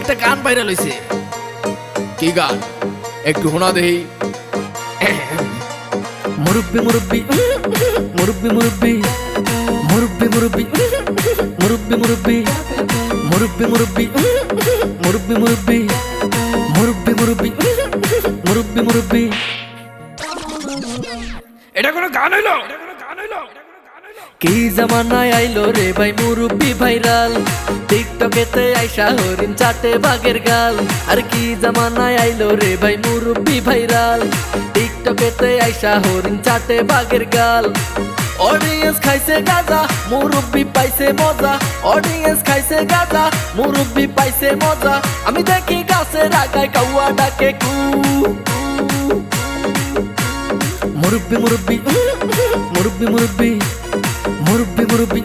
একটা গান ভাইরাল হইছে। কি গান একটু শোনা দেই। মুরব্বি মুরব্বি মুরব্বি মুরব্বি মুরব্বি মুরব্বি মুরব্বি মুরব্বি মুরব্বি মুরব্বি মুরব্বি মুরব্বি মুরব্বি মুরব্বি মুরব্বি মুরব্বি। এটা কোনো গান হইলো? কি জামানায় আইলো রে ভাই মুরব্বি ভাইরাল, টিকটকেতে আইসা হরিণ চাটে বাঘের গাল। আর কি জামানায় আইলো রে ভাই মুরব্বি ভাইরাল, টিকটকেতে আইসা হরিণ চাটে বাঘের গাল। অডিয়েন্স খাইছে গাজা, মুরব্বি পাইছে মজা। অডিয়েন্স খাইছে গাজা, মুরব্বি পাইছে মজা। আমি দেখি গাছের আগায় কাউয়া ডাকে কু। মুরব্বি মুরব্বি মুরব্বি মুরব্বি মুরব্বি মুরব্বি